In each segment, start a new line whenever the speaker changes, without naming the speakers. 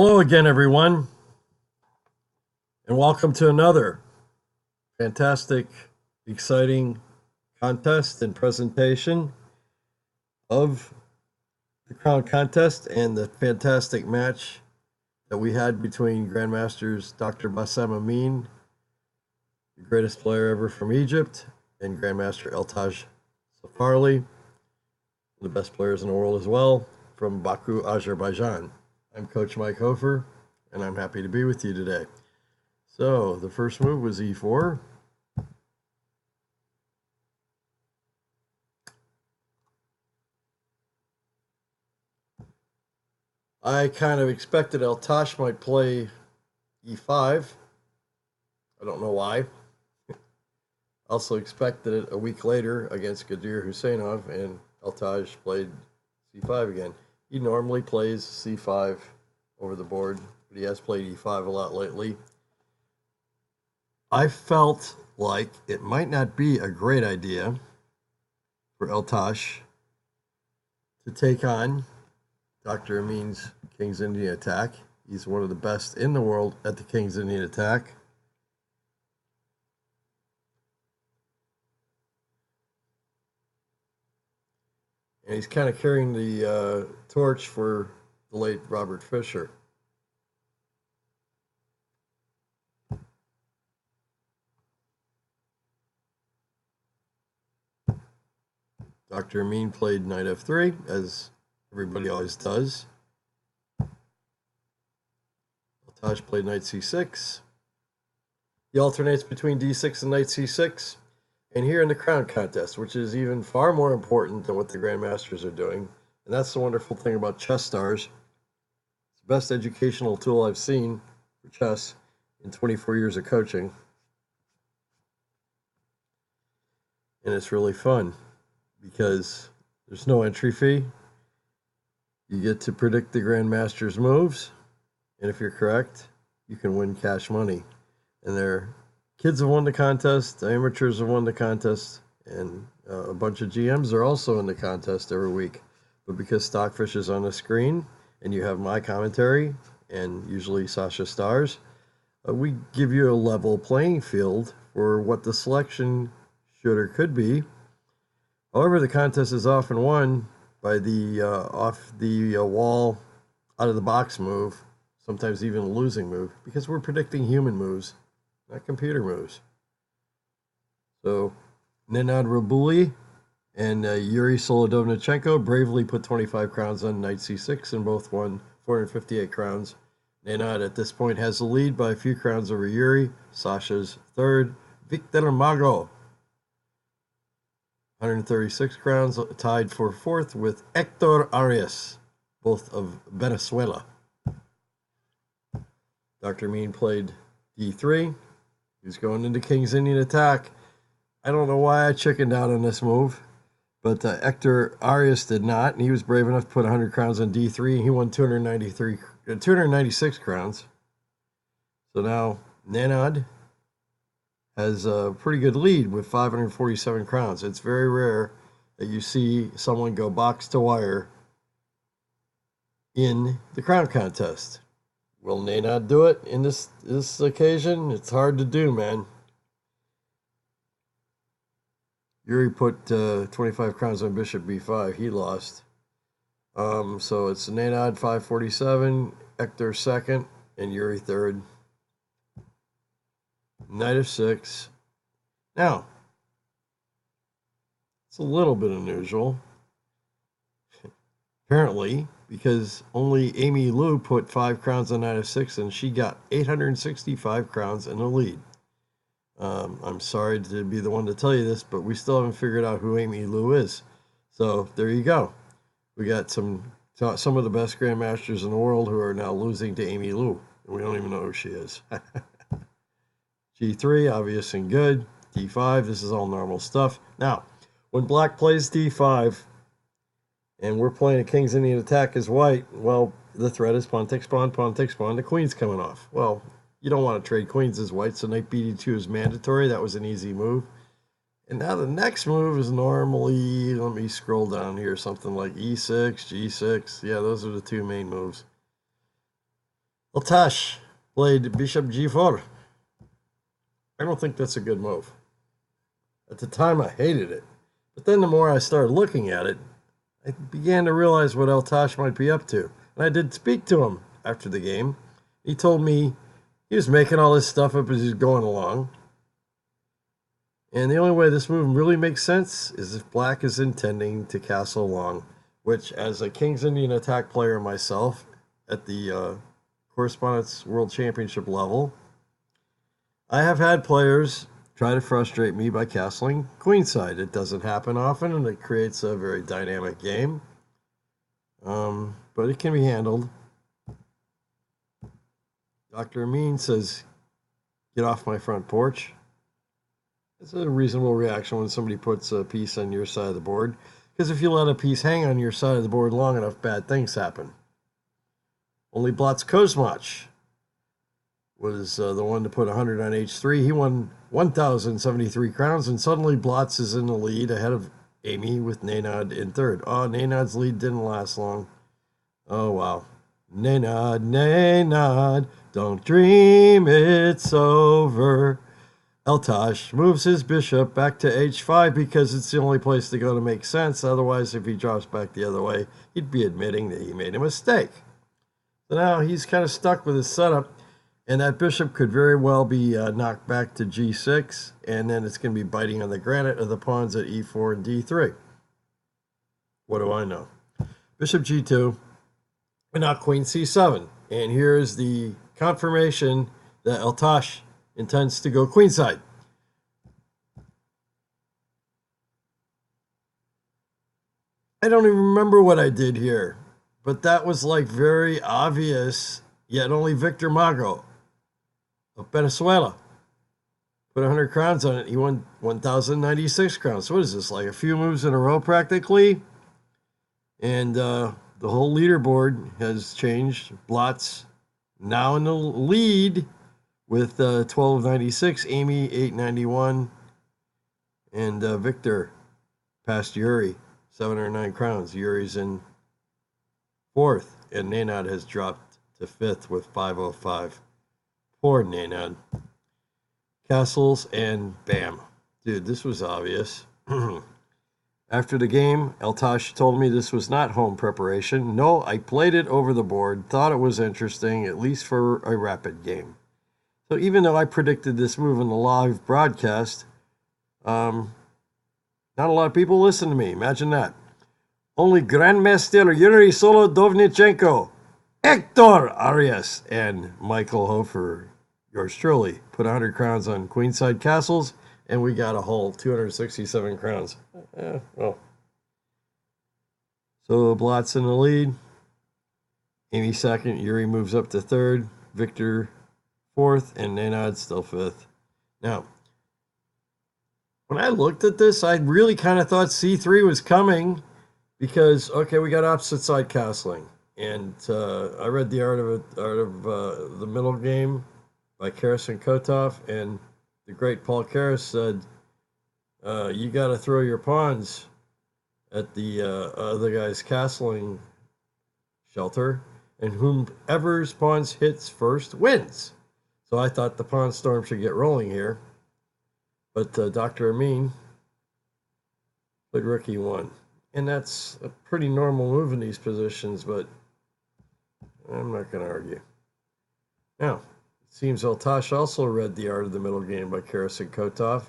Hello again, everyone, and welcome to another fantastic, exciting contest and presentation of the Crown Contest and the fantastic match that we had between Grandmasters Dr. Bassem Amin, the greatest player ever from Egypt, and Grandmaster Eltaj Safarli, the best players in the world as well, from Baku, Azerbaijan. I'm Coach Mike Hoffer, and I'm happy to be with you today. So the first move was e4. I kind of expected Eltaj might play e5. I don't know why. Also expected it a week later against Gadir Guseinov, and Eltaj played c5 again. He normally plays c5 over the board, but he has played e5 a lot lately. I felt like it might not be a great idea for Eltaj to take on Dr. Amin's King's Indian attack. He's one of the best in the world at the King's Indian attack. And he's kind of carrying the torch for the late Robert Fischer. Dr. Amin played knight f3, as everybody always does. Eltaj played knight c6. He alternates between d6 and knight c6. And here in the Crown Contest, which is even far more important than what the Grandmasters are doing, and that's the wonderful thing about ChessStars. It's the best educational tool I've seen for chess in 24 years of coaching. And it's really fun because there's no entry fee. You get to predict the Grandmaster's moves, and if you're correct, you can win cash money. And their kids have won the contest, the amateurs have won the contest, and a bunch of GMs are also in the contest every week. But because Stockfish is on the screen, and you have my commentary, and usually ChessStars, we give you a level playing field for what the selection should or could be. However, the contest is often won by the off the wall, out of the box move, sometimes even a losing move, because we're predicting human moves, not computer moves. So Nenad Robulj and Yuri Solodovnichenko bravely put 25 crowns on knight c6 and both won 458 crowns. Nenad at this point has the lead by a few crowns over Yuri. Sasha's third. Victor Mago, 136 crowns, tied for fourth with Hector Arias, both of Venezuela. Dr. Amin played d3. He's going into King's Indian attack. I don't know why I chickened out on this move, but Hector Arias did not, and he was brave enough to put 100 crowns on d3, and he won 296 crowns. So now Nenad has a pretty good lead with 547 crowns. It's very rare that you see someone go box to wire in the Crown Contest. Will Nenad do it in this occasion? It's hard to do, man. Yuri put 25 crowns on bishop b5. He lost. So it's Nenad 547, Hector second, and Yuri third. Knight of 6. Now, it's a little bit unusual, apparently, because only Amy Liu put 5 crowns on knight of 6, and she got 865 crowns in the lead. I'm sorry to be the one to tell you this, but we still haven't figured out who Amy Liu is. So there you go. We got some of the best grandmasters in the world who are now losing to Amy Liu, and we don't even know who she is. G3, obvious and good. D5, this is all normal stuff. Now, when black plays D5, and we're playing a King's Indian attack as white, well, the threat is pawn takes pawn, the queen's coming off. Well, you don't want to trade queens as white, so knight bd2 is mandatory. That was an easy move. And now the next move is normally, let me scroll down here, something like e6, g6. Yeah, those are the two main moves. Eltaj played bishop g4. I don't think that's a good move. At the time, I hated it. But then the more I started looking at it, I began to realize what Eltaj might be up to. And I did speak to him after the game. He told me he was making all this stuff up as he's going along. And the only way this move really makes sense is if black is intending to castle long, which, as a King's Indian attack player myself at the Correspondence World Championship level, I have had players try to frustrate me by castling queenside. It doesn't happen often, and it creates a very dynamic game. But it can be handled. Dr. Amin says, "Get off my front porch." It's a reasonable reaction when somebody puts a piece on your side of the board, because if you let a piece hang on your side of the board long enough, bad things happen. Only Blotz Kozmach was the one to put 100 on h3. He won 1,073 crowns, and suddenly Blotz is in the lead ahead of Amy with Nenad in third. Oh, Nenad's lead didn't last long. Oh, wow. Nenad, don't dream it's over. Eltaj moves his bishop back to h5 because it's the only place to go to make sense. Otherwise, if he drops back the other way, he'd be admitting that he made a mistake. So now he's kind of stuck with his setup, and that bishop could very well be knocked back to g6, and then it's going to be biting on the granite of the pawns at e4 and d3. What do I know? Bishop g2, and now queen c7. And here's the confirmation that Eltaj intends to go queenside. I don't even remember what I did here, but that was like very obvious, yet only Victor Mago of Venezuela put 100 crowns on it. He won 1,096 crowns. So what is this, like a few moves in a row practically? And the whole leaderboard has changed. Blotz now in the lead with 1296, Amy 891, and Victor past Yuri, 709 crowns. Yuri's in fourth, and Nenad has dropped to fifth with 505. Poor Nenad. Castles, and bam. Dude, this was obvious. After the game, Eltaj told me this was not home preparation. No, I played it over the board, thought it was interesting, at least for a rapid game. So even though I predicted this move in the live broadcast, not a lot of people listen to me. Imagine that. Only Grandmaster Yuri Solodovnichenko, Hector Arias, and Michael Hoffer, yours truly, put 100 crowns on queenside castles, and we got a whole 267 crowns. Well. So Blotz in the lead. Amy second. Yuri moves up to third. Victor fourth, and Nenad still fifth. Now, when I looked at this, I really kind of thought c3 was coming because, okay, we got opposite side castling. And I read The Art of the Middle Game by Karas and Kotov, and the great Paul Karas said, you got to throw your pawns at the other guy's castling shelter, and whomever's pawns hits first wins. So I thought the pawn storm should get rolling here. But Dr. Amin played rook e1. And that's a pretty normal move in these positions, but I'm not going to argue. Now, it seems Eltaj also read The Art of the Middle Game by Karas and Kotov.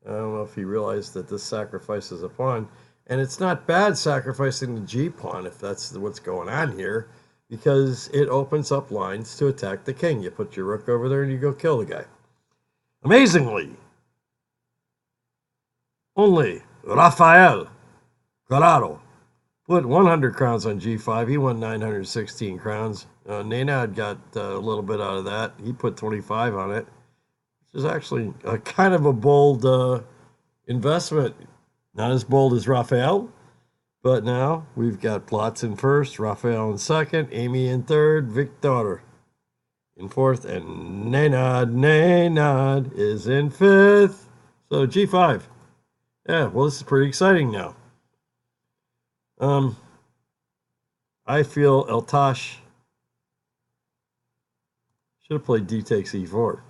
I don't know if he realized that this sacrifices a pawn. And it's not bad sacrificing the g-pawn if that's what's going on here, because it opens up lines to attack the king. You put your rook over there and you go kill the guy. Amazingly, only Rafael Guerrero put 100 crowns on g5. He won 916 crowns. Nenad got a little bit out of that. He put 25 on it, which is actually a kind of a bold investment. Not as bold as Rafael, but now we've got Blotz in first, Rafael in second, Amy in third, Victor in fourth, and Nenad is in fifth. So g5. Yeah, well, this is pretty exciting now. I feel Eltaj Should have played d takes e4.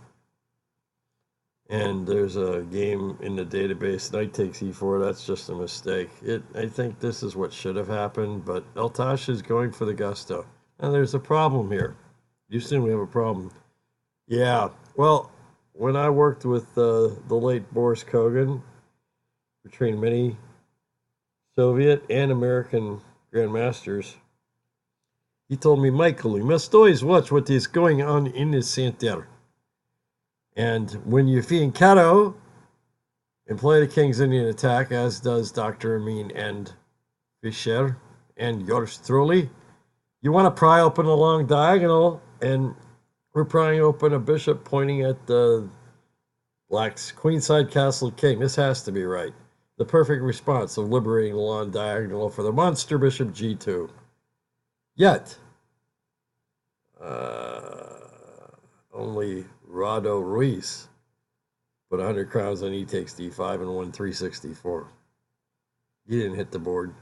And there's a game in the database, knight takes e4. That's just a mistake. I think this is what should have happened, but Eltaj is going for the gusto. Now there's a problem here. Houston, we have a problem. Yeah, well, when I worked with the late Boris Kogan, we trained many Soviet and American grandmasters. He told me, Michael, you must always watch what is going on in the center. And when you fiancado and play the King's Indian attack, as does Dr. Amin and Fischer and yours truly, you want to pry open a long diagonal, and we're prying open a bishop pointing at the black's queenside castle king. This has to be right. The perfect response of liberating the long diagonal for the monster bishop g2. Yet, only Rado Ruiz put 100 crowns on e takes d5 and won 364. He didn't hit the board.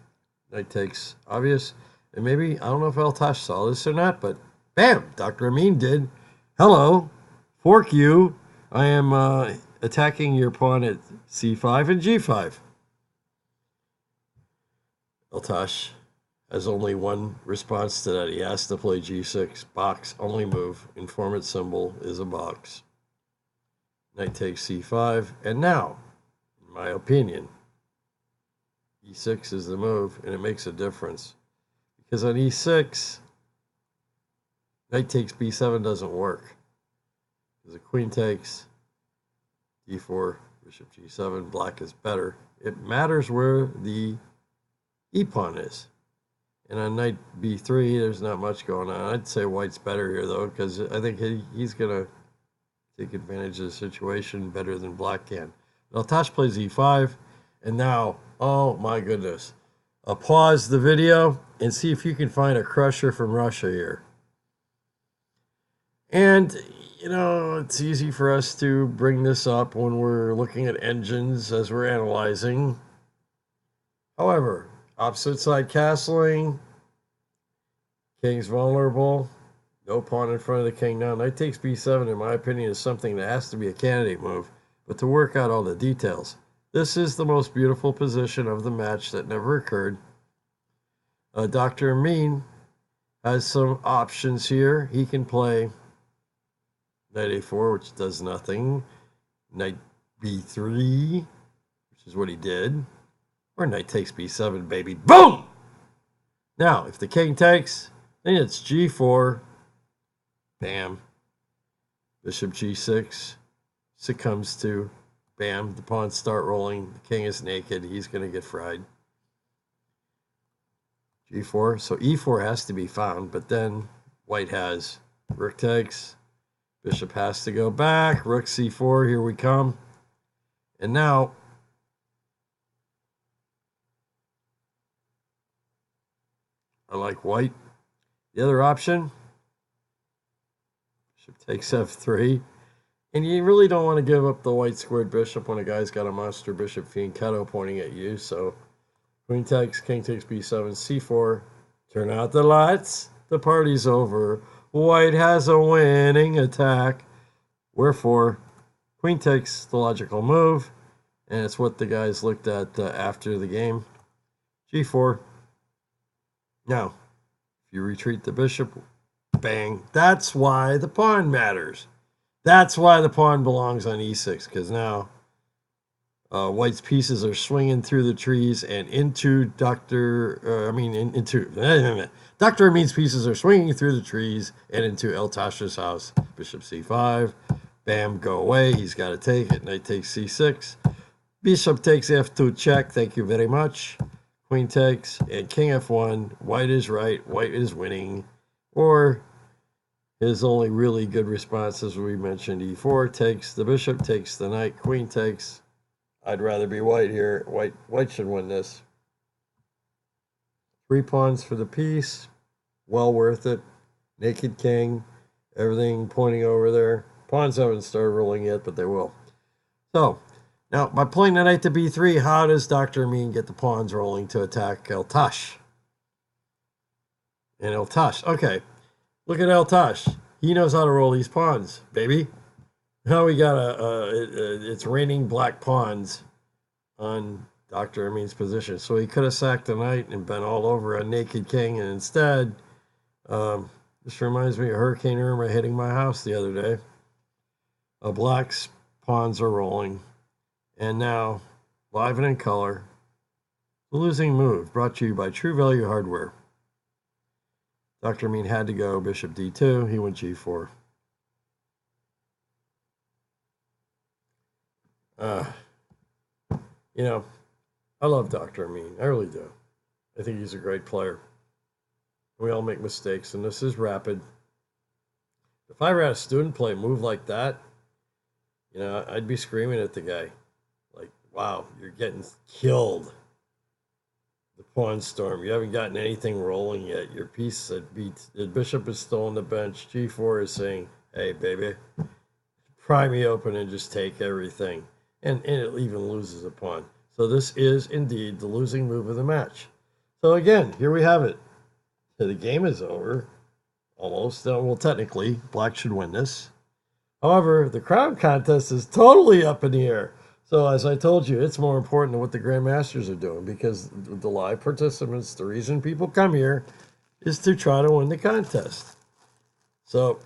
Knight takes, obvious. And maybe, I don't know if Eltaj saw this or not, but bam, Dr. Amin did. Hello, fork you. I am attacking your pawn at c5 and g5. Eltaj has only one response to that. He has to play g6. Box, only move. Informant symbol is a box. Knight takes c5. And now, in my opinion, e6 is the move, and it makes a difference. Because on e6, knight takes b7 doesn't work. Because the queen takes d4, bishop g7, black is better. It matters where the e-pawn is. And on knight b3, there's not much going on. I'd say white's better here, though, because I think he's going to take advantage of the situation better than black can. Eltaj plays e5, and now, oh my goodness. Pause the video and see if you can find a crusher from Russia here. And, you know, it's easy for us to bring this up when we're looking at engines as we're analyzing. However, opposite side castling, king's vulnerable, no pawn in front of the king now. Knight takes b7, in my opinion, is something that has to be a candidate move, but to work out all the details. This is the most beautiful position of the match that never occurred. Dr. Amin has some options here. He can play knight a4, which does nothing. Knight b3, which is what he did. Or knight takes b7, baby. Boom! Now, if the king takes, then it's g4. Bam. Bishop g6 succumbs to. Bam. The pawns start rolling. The king is naked. He's going to get fried. g4. So e4 has to be found, but then white has rook takes. Bishop has to go back. Rook c4. Here we come. And now, I like white. The other option, bishop takes f3. And you really don't want to give up the white squared bishop when a guy's got a monster bishop fiancado pointing at you. So queen takes, king takes b7, c4. Turn out the lights. The party's over. White has a winning attack. Wherefore, queen takes the logical move. And it's what the guys looked at after the game. g4. Now, if you retreat the bishop, bang. That's why the pawn matters. That's why the pawn belongs on e6, because now white's pieces are swinging through the trees and into Dr. Amin's pieces are swinging through the trees and into Eltaj's house. Bishop c5. Bam, go away. He's got to take it. Knight takes c6. Bishop takes f2 check. Thank you very much. Queen takes, and king f1. White is right. White is winning. Or his only really good response, as we mentioned, e4 takes the bishop, takes the knight, queen takes. I'd rather be white here. White should win this. 3 pawns for the piece. Well worth it. Naked king. Everything pointing over there. Pawns haven't started rolling yet, but they will. So, now, by playing the knight to b3, how does Dr. Amin get the pawns rolling to attack Eltaj? And Eltaj, okay. Look at Eltaj. He knows how to roll these pawns, baby. Now we got it's raining black pawns on Dr. Amin's position. So he could have sacked the knight and been all over a naked king. And instead, this reminds me of Hurricane Irma hitting my house the other day. Black's pawns are rolling. And now, live and in color, the losing move brought to you by True Value Hardware. Dr. Amin had to go bishop d2. He went g4. You know, I love Dr. Amin. I really do. I think he's a great player. We all make mistakes, and this is rapid. If I had a student play a move like that, you know, I'd be screaming at the guy. Like, wow, you're getting killed. The pawn storm. You haven't gotten anything rolling yet. Your piece that beats the bishop is still on the bench. G4 is saying, hey, baby, pry me open and just take everything. And it even loses a pawn. So this is indeed the losing move of the match. So again, here we have it. The game is over, almost. Well, technically, Black should win this. However, the crown contest is totally up in the air. So as I told you, it's more important than what the Grandmasters are doing, because the live participants, the reason people come here is to try to win the contest. So,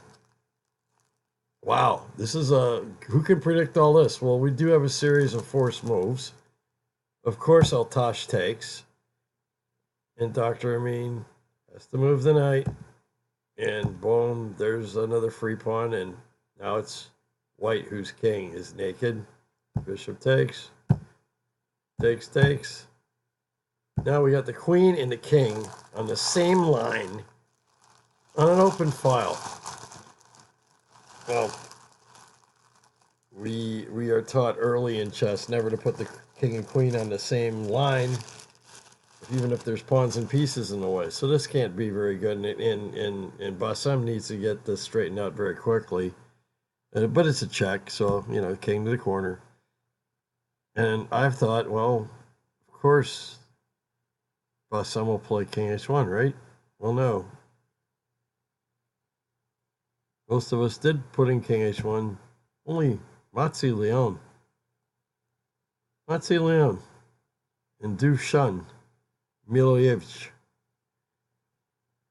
wow, this is who can predict all this? Well, we do have a series of forced moves. Of course, Eltaj takes, and Dr. Amin has to move the knight, and boom, there's another free pawn, and now it's white, whose king is naked. Bishop takes, takes. Now we got the queen and the king on the same line on an open file. Well, we are taught early in chess never to put the king and queen on the same line, even if there's pawns and pieces in the way. So this can't be very good, and Bassem needs to get this straightened out very quickly. But it's a check, so, you know, king to the corner. And I've thought, well, of course, Bassem will play king h1, right? Well, no. Most of us did put in king h1. Only Matzi Leon. And Dusan Milojevic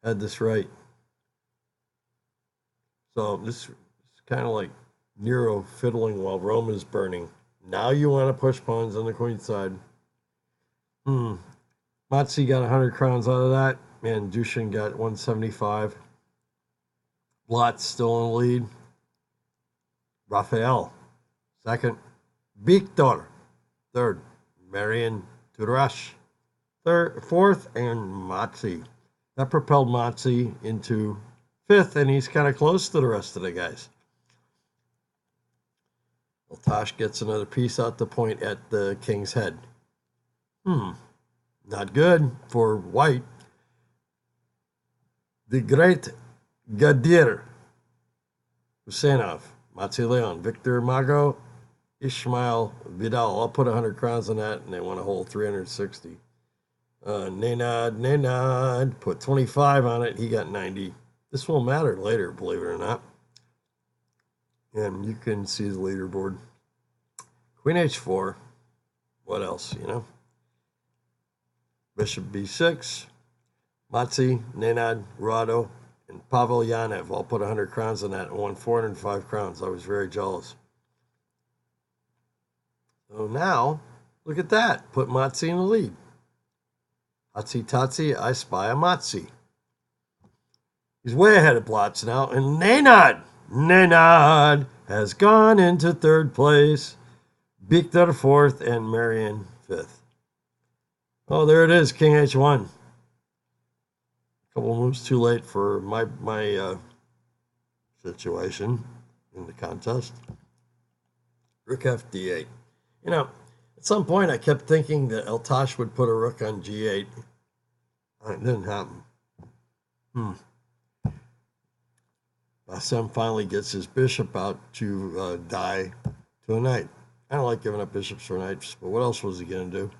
had this right. So this is kind of like Nero fiddling while Rome is burning. Now you want to push pawns on the queen side. Matzi got 100 crowns out of that, and Dushan got 175. Blatt's still in the lead. Raphael, second. Victor, third. Marian Turash, fourth, and Matzi. That propelled Matzi into fifth, and he's kind of close to the rest of the guys. Eltaj gets another piece out the point at the king's head. Not good for white. The great Gadir, Guseinov, Matzi Leon, Victor Mago, Ishmael Vidal. I'll put 100 crowns on that, and they want a whole 360. Nenad put 25 on it. He got 90. This will matter later, believe it or not. And you can see the leaderboard. Queen h4. What else, you know? Bishop b6. Matzi, Nenad, Rado, and Pavel Yanev. I'll put 100 crowns on that and won 405 crowns. I was very jealous. So now, look at that. Put Matzi in the lead. Hatzi Tatzi, I spy a Matzi. He's way ahead of Blatz now. And Nenad has gone into third place. Victor fourth and Marian fifth. Oh, there it is, king h1. A couple moves too late for my situation in the contest. Rook f d8. You know, at some point I kept thinking that Eltaj would put a rook on g8. It didn't happen. Bassem finally gets his bishop out to die to a knight. I don't like giving up bishops for knights, but what else was he going to do?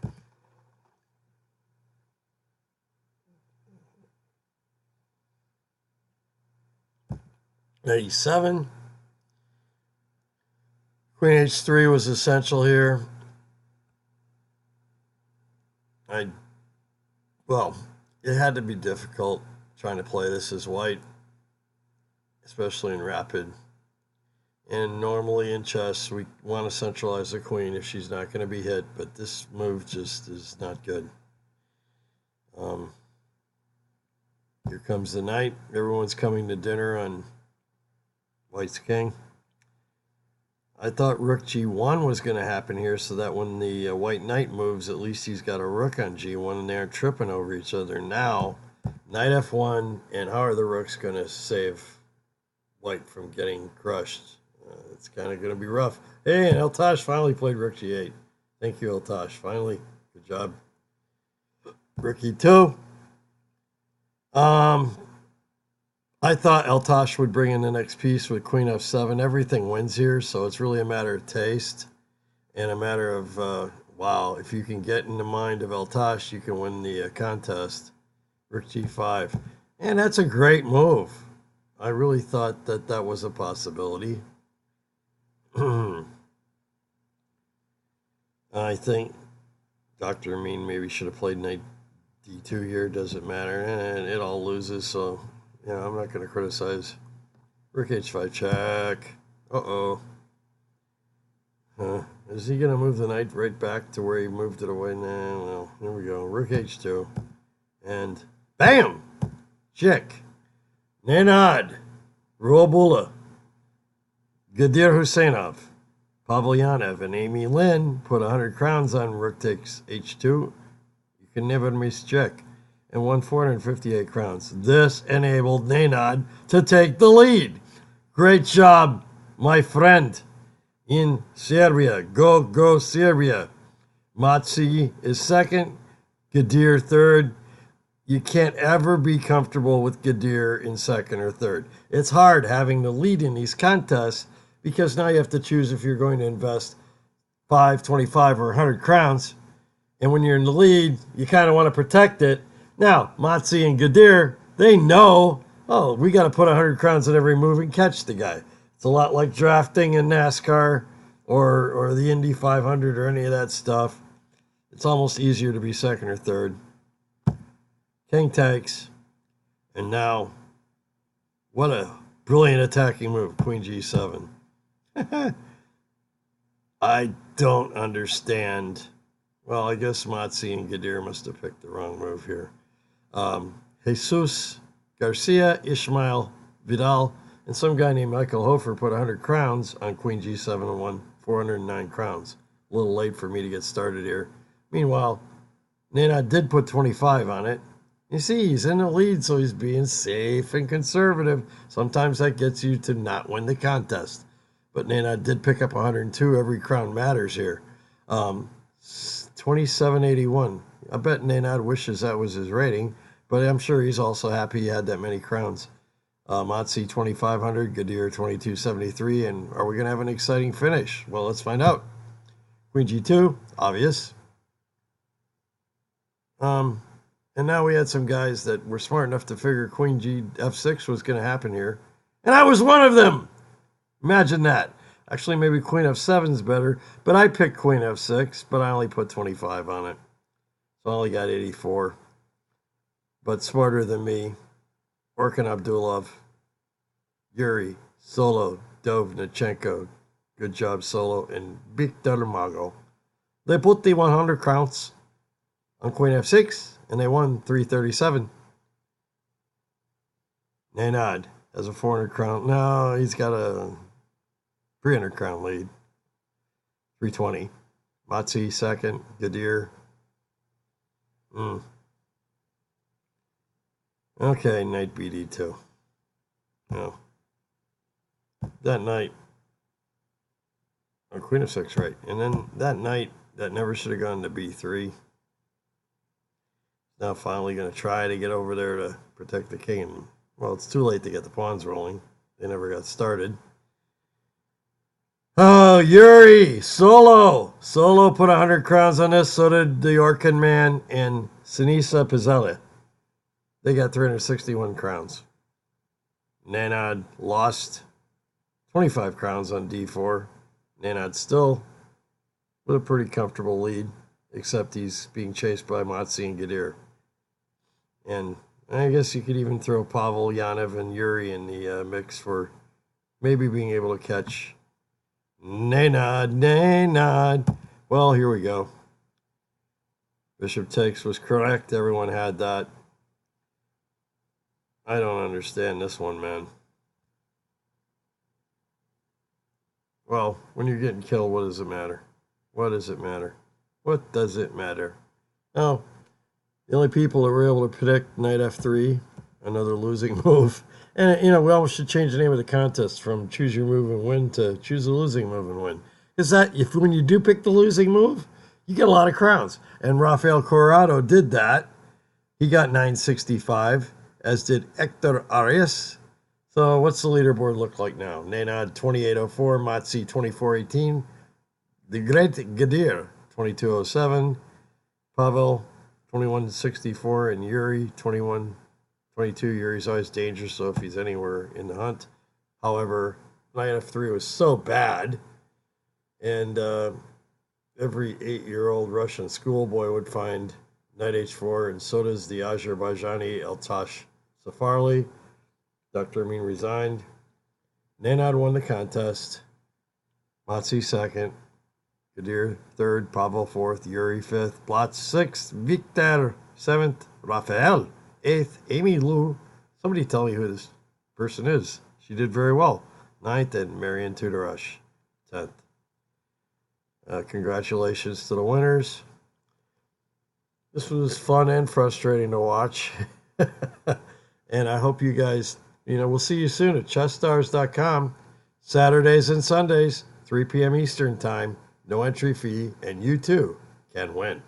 87. Queen h3 was essential here. Well, it had to be difficult trying to play this as white, especially in rapid. And normally in chess, we want to centralize the queen if she's not going to be hit, but this move just is not good. Here comes the knight. Everyone's coming to dinner on white's king. I thought rook g1 was going to happen here so that when the white knight moves, at least he's got a rook on g1 and they're tripping over each other. Now, knight f1, and how are the rooks going to save white from getting crushed? It's kind of going to be rough. Hey, and Eltaj finally played rook g8. Thank you, Eltaj. Finally. Good job. Rook e2. I thought Eltaj would bring in the next piece with queen f7. Everything wins here, so it's really a matter of taste and a matter of, wow, if you can get in the mind of Eltaj, you can win the contest. Rook g5. And that's a great move. I really thought that that was a possibility. I think Dr. Amin maybe should have played knight d2 here. Doesn't matter. And it all loses, so... yeah, I'm not going to criticize. Rook h5 check. Uh-oh. Is he going to move the knight right back to where he moved it away? Nah, well, here we go. Rook h2. And bam! Check. Nenad Robulj, Gadir Guseinov, Pavlyanov, and Amy Lynn put 100 crowns on rook takes h2. You can never miss check. And won 458 crowns. This enabled Nenad to take the lead. Great job, my friend, in Serbia. Go, go, Serbia. Matsi is second, Gadir third. You can't ever be comfortable with Gadir in second or third. It's hard having the lead in these contests because now you have to choose if you're going to invest 5, 25, or 100 crowns. And when you're in the lead, you kind of want to protect it. Now, Matsi and Gadir, they know, oh, we got to put 100 crowns in every move and catch the guy. It's a lot like drafting in NASCAR or the Indy 500 or any of that stuff. It's almost easier to be second or third. King takes. And now, what a brilliant attacking move, Queen G7. I don't understand. Well, I guess Matsi and Gadir must have picked the wrong move here. Jesus Garcia, Ishmael Vidal, and some guy named Michael Hoffer put 100 crowns on Queen G7 and won 409 crowns. A little late for me to get started here. Meanwhile, Nenad did put 25 on it. You see, he's in the lead, so he's being safe and conservative. Sometimes that gets you to not win the contest. But Nenad did pick up 102. Every crown matters here. 2781. I bet Nenad wishes that was his rating, but I'm sure he's also happy he had that many crowns. Matsi 2500, Gadir 2273, and are we going to have an exciting finish? Well, let's find out. Queen G2, obvious. And now we had some guys that were smart enough to figure Queen G F6 was going to happen here, and I was one of them. Imagine that. Actually, maybe Queen F7 is better, but I picked Queen F6, but I only put 25 on it. So I only got 84. But smarter than me, Orkan Abdulov, Yuri, Solo, Dovnichenko, good job Solo, and Viktor Mago. They put the 100 crowns on Queen F6, and they won 337. Nenad has a 400 crown. No, he's got a 300 crown lead. 320. Matsi second. Gadir. Okay, knight BD2. No. That knight. Oh, Queen of 6, right. And then that knight that never should have gone to B3. Now finally going to try to get over there to protect the king. And, well, it's too late to get the pawns rolling. They never got started. Oh, Yuri, Solo. Solo put 100 crowns on this. So did the Orkan man and Sinisa Pizzella. They got 361 crowns. Nenad lost 25 crowns on d4. Nenad still with a pretty comfortable lead, except he's being chased by Matsi and Gadir. And I guess you could even throw Pavel, Yanov, and Yuri in the mix for maybe being able to catch Nenad. Well, here we go. Bishop takes was correct. Everyone had that. I don't understand this one, man. Well, when you're getting killed, what does it matter? What does it matter? What does it matter? Oh, the only people that were able to predict knight f3, another losing move. And, you know, we almost should change the name of the contest from choose your move and win to choose a losing move and win. Because that, if when you do pick the losing move, you get a lot of crowns. And Rafael Corrado did that. He got 965, as did Hector Arias. So what's the leaderboard look like now? Nenad 2804, Matsi 2418, the great Gadir 2207, Pavel 2164, and Yuri 2122. Yuri's always dangerous, so if he's anywhere in the hunt. However, knight f3 was so bad, and every 8-year-old Russian schoolboy would find knight h4, and so does the Azerbaijani Eltaj Safarli. Dr. Amin resigned. Nenad won the contest. Matsi second. Gadir third. Pavel fourth. Yuri fifth. Blatz sixth. Victor seventh. Rafael eighth. Amy Lou. Somebody tell me who this person is. She did very well. Ninth. And Marian Tudorosh 10th. Congratulations to the winners. This was fun and frustrating to watch. And I hope you guys, we'll see you soon at ChessStars.com. Saturdays and Sundays, 3 p.m. Eastern Time. No entry fee, and you too can win.